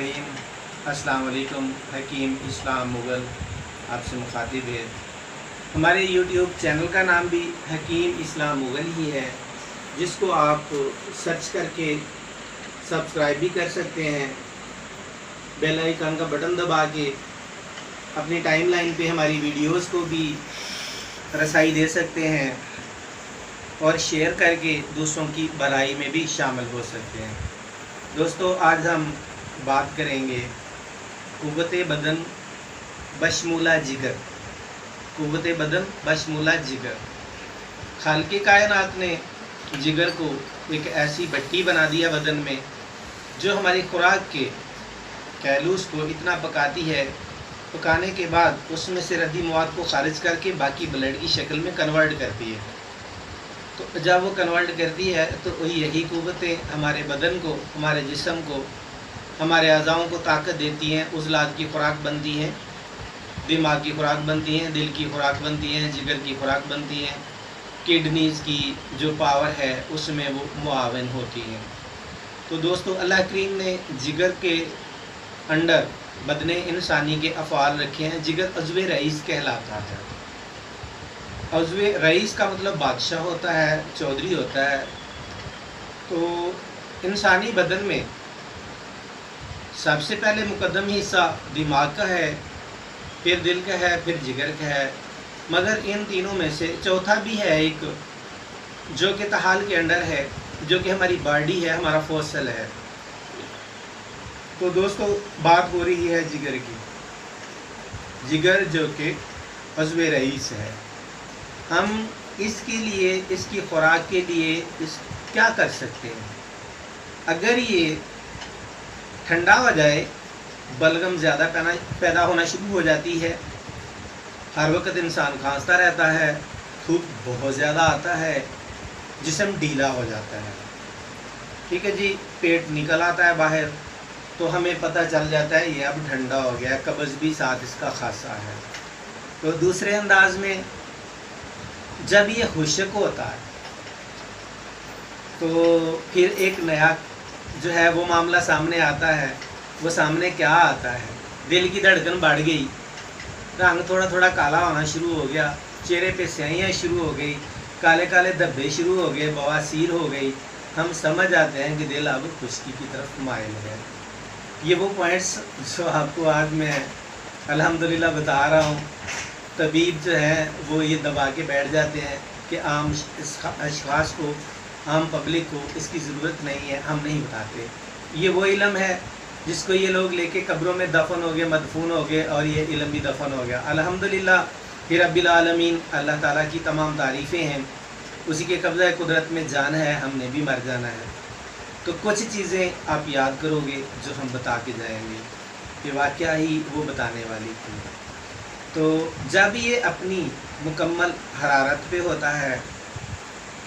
रहीम। अस्सलाम वालेकुम। हकीम इस्लाम मुग़ल आपसे मुखातिब है। हमारे यूट्यूब चैनल का नाम भी हकीम इस्लाम मुग़ल ही है, जिसको आप सर्च करके सब्सक्राइब भी कर सकते हैं। बेल आइकन का बटन दबा के अपनी टाइमलाइन पे हमारी वीडियोस को भी रसाई दे सकते हैं और शेयर करके दूसरों की भलाई में भी शामिल हो सकते हैं। दोस्तों, आज हम बात करेंगे क़ुव्वत बदन बशमूला जिगर। क़ुव्वत बदन बशमूला जिगर। खालिक़ कायनात ने जिगर को एक ऐसी भट्टी बना दिया बदन में, जो हमारी खुराक के कैलूस को इतना पकाती है, पकाने के बाद उसमें से रद्दी मवाद को खारिज करके बाकी ब्लड की शक्ल में कन्वर्ट करती है। तो जब वो कन्वर्ट करती है तो यही क़ुव्वतें हमारे बदन को, हमारे जिस्म को, हमारे अज़ाओं को ताकत देती हैं। उज़लात की खुराक बनती हैं, दिमाग की खुराक बनती हैं, दिल की खुराक बनती हैं, जिगर की खुराक बनती हैं, किडनीज़ की जो पावर है उसमें वो मुआवन होती हैं। तो दोस्तों, अल्लाह करीम ने जिगर के अंडर बदने इंसानी के अफ़आल रखे हैं। जिगर अज़्वे रईस कहलाता है। अज़्वे रईस का मतलब बादशाह होता है, चौधरी होता है। तो इंसानी बदन में सबसे पहले मुकद्दम हिस्सा दिमाग का है, फिर दिल का है, फिर जिगर का है। मगर इन तीनों में से चौथा भी है एक, जो कि तहाल के अंडर है, जो कि हमारी बॉडी है, हमारा फॉसल है। तो दोस्तों, बात हो रही है जिगर की। जिगर जो कि अज़्वे रईस है। हम इसके लिए, इसकी खुराक के लिए क्या कर सकते हैं? अगर ये ठंडा हो जाए, बलगम ज़्यादा पैदा होना शुरू हो जाती है, हर वक्त इंसान खांसता रहता है, धूप बहुत ज़्यादा आता है, जिस्म ढीला हो जाता है, ठीक है जी, पेट निकल आता है बाहर, तो हमें पता चल जाता है ये अब ठंडा हो गया। कब्ज़ भी साथ इसका खासा है। तो दूसरे अंदाज में जब ये खुश्क होता है तो फिर एक नया जो है वो मामला सामने आता है। वो सामने क्या आता है? दिल की धड़कन बढ़ गई, रंग थोड़ा थोड़ा काला होना शुरू हो गया, चेहरे पे स्याहियाँ शुरू हो गई, काले काले धब्बे शुरू हो गए, बवासीर हो गई। हम समझ आते हैं कि दिल अब खुश्की की तरफ माइल है। ये वो पॉइंट्स जो आपको आज मैं अल्हम्दुलिल्लाह बता रहा हूँ। तबीब जो है वो ये दबा के बैठ जाते हैं कि आम अशख़ास को, आम पब्लिक को इसकी ज़रूरत नहीं है, हम नहीं बताते। ये वो इल्म है जिसको ये लोग लेके कब्रों में दफन हो गए, मदफून हो गए, और ये इल्म भी दफन हो गया। अल्हम्दुलिल्लाह फिर रब्बिल आलमीन, अल्लाह ताला की तमाम तारीफ़ें हैं। उसी के कब्ज़ा कुदरत में जान है, हमने भी मर जाना है। तो कुछ चीज़ें आप याद करोगे जो हम बता के जाएंगे कि वाक़या ही वो बताने वाली थी। तो जब ये अपनी मुकम्मल हरारत पे होता है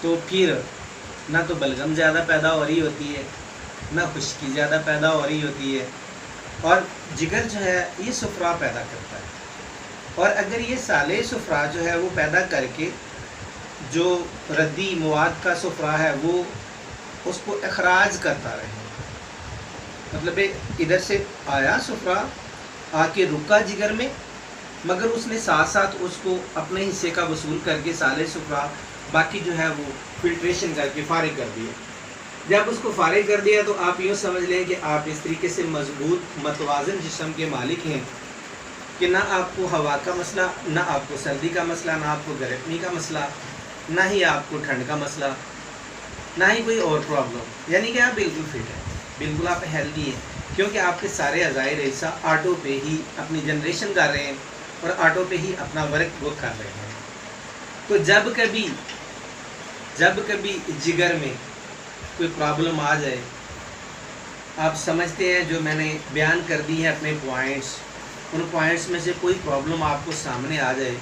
तो फिर ना तो बलगम ज़्यादा पैदा हो रही होती है, ना खुश्की ज़्यादा पैदा हो रही होती है, और जिगर जो है ये सुफ़रा पैदा करता है। और अगर ये साले सुफ़रा जो है वो पैदा करके जो रद्दी मवाद का सुफ़रा है वो उसको अखराज करता रहे, मतलब इधर से आया सुफ़रा, आके रुका जिगर में, मगर उसने साथ साथ उसको अपने हिस्से का वसूल करके साले सुफ़रा बाकी जो है वो फिल्ट्रेशन करके फ़ारिग कर दिया। जब उसको फ़ारिग कर दिया तो आप यूँ समझ लें कि आप इस तरीके से मजबूत मतवाज़न जिस्म के मालिक हैं कि ना आपको हवा का मसला, ना आपको सर्दी का मसला, ना आपको गर्मी का मसला, ना ही आपको ठंड का मसला, ना ही कोई और प्रॉब्लम। यानी कि आप बिल्कुल फिट हैं, बिल्कुल आप हेल्दी हैं, क्योंकि आपके सारे अज़ाए रेसा ऑटो पे ही अपनी जनरेशन कर रहे हैं और ऑटो पे ही अपना वर्क वो कर रहे हैं। तो जब कभी जिगर में कोई प्रॉब्लम आ जाए, आप समझते हैं जो मैंने बयान कर दी है अपने पॉइंट्स, उन पॉइंट्स में से कोई प्रॉब्लम आपको सामने आ जाए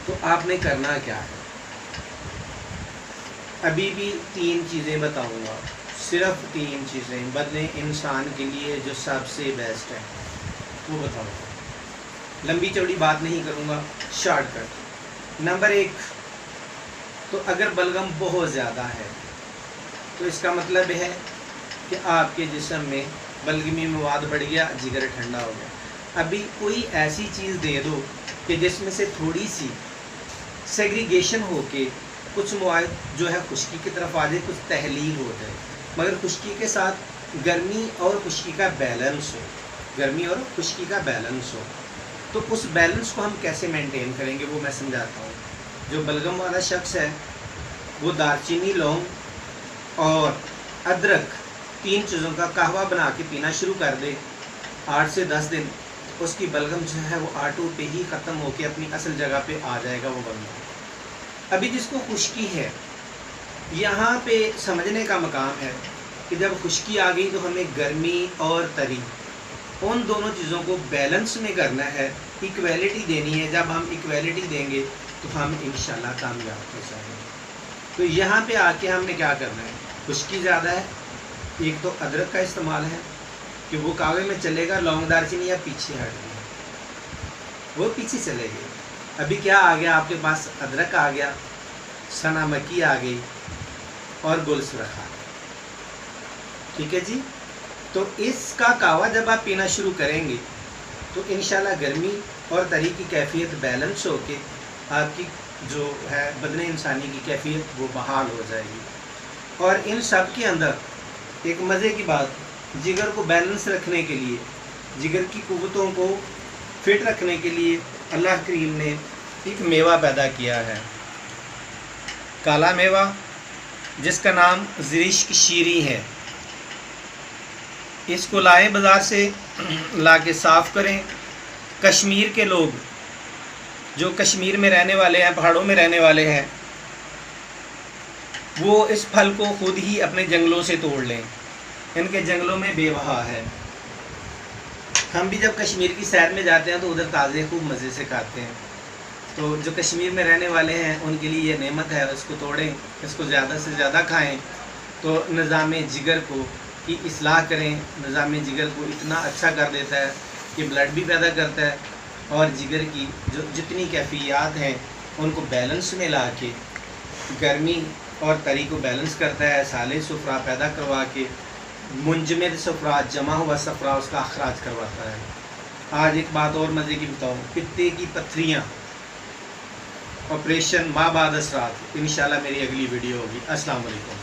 तो आपने करना क्या है? अभी भी 3 चीज़ें बताऊंगा, सिर्फ 3 चीज़ें बदले इंसान के लिए जो सबसे बेस्ट है वो बताऊंगा। लंबी चौड़ी बात नहीं करूंगा, शॉर्टकट। नंबर 1, तो अगर बलगम बहुत ज़्यादा है तो इसका मतलब है कि आपके जिस्म में बलगमी मवाद बढ़ गया, जिगर ठंडा हो गया। अभी कोई ऐसी चीज़ दे दो कि जिसमें से थोड़ी सी सेग्रीगेशन हो के कुछ मवाद जो है खुश्की की तरफ आ जाए, कुछ तहलील हो जाए, मगर खुश्की के साथ गर्मी और खुश्की का बैलेंस हो, गर्मी और खुश्की का बैलेंस हो। तो उस बैलेंस को हम कैसे मेंटेन करेंगे वो मैं समझाता हूँ। जो बलगम वाला शख्स है वो दालचीनी, लौंग और अदरक 3 चीज़ों का कहवा बना के पीना शुरू कर दे 8 से 10 दिन, उसकी बलगम जो है वो ऑटो पे ही ख़त्म होके अपनी असल जगह पे आ जाएगा वो बलगम। अभी जिसको खुश्की है, यहाँ पे समझने का मकाम है कि जब खुश्की आ गई तो हमें गर्मी और तरी उन दोनों चीज़ों को बैलेंस में करना है, इक्वलिटी देनी है। जब हम इक्वलिटी देंगे तो हम इंशाल्लाह कामयाब हो जाएंगे। तो यहाँ पे आके हमने क्या करना है, खुश्की ज़्यादा है, एक तो अदरक का इस्तेमाल है कि वो कावे में चलेगा, लौंग दालचीनी या पीछे हट गई, वो पीछे चले गए। अभी क्या आ गया आपके पास, अदरक आ गया, सना मक्की आ गई और गुलसुरख आ गई। ठीक है जी। तो इसका कावा जब आप पीना शुरू करेंगे तो इंशाल्लाह गर्मी और तरी की कैफियत बैलेंस होके आपकी जो है बदन इंसानी की कैफियत वो बहाल हो जाएगी। और इन सब के अंदर एक मज़े की बात, जिगर को बैलेंस रखने के लिए, जिगर की कुव्वतों को फिट रखने के लिए अल्लाह करीम ने एक मेवा पैदा किया है, काला मेवा, जिसका नाम ज़रिश्क शीरी है। इसको लाएं बाज़ार से, ला के साफ़ करें। कश्मीर के लोग जो कश्मीर में रहने वाले हैं, पहाड़ों में रहने वाले हैं, वो इस फल को खुद ही अपने जंगलों से तोड़ लें। इनके जंगलों में बेवहा है। हम भी जब कश्मीर की सैर में जाते हैं तो उधर ताज़े खूब मज़े से खाते हैं। तो जो कश्मीर में रहने वाले हैं उनके लिए ये नेमत है, इसको तोड़ें, इसको ज़्यादा से ज़्यादा खाएं तो निज़ाम जिगर को की इस्लाह करें। निज़ाम जिगर को इतना अच्छा कर देता है कि ब्लड भी पैदा करता है और जिगर की जो जितनी कैफियत हैं उनको बैलेंस में ला के गर्मी और तरी को बैलेंस करता है। साले सफ़रा पैदा करवा के मुंजमद सफ़रा, जमा हुआ सफ़रा, उसका अखराज करवाता है। आज एक बात और मज़े की बताऊँ, पित्ते की पत्थरियाँ ऑपरेशन माबाद असरात, इंशाल्लाह मेरी अगली वीडियो होगी। अस्सलाम वालेकुम।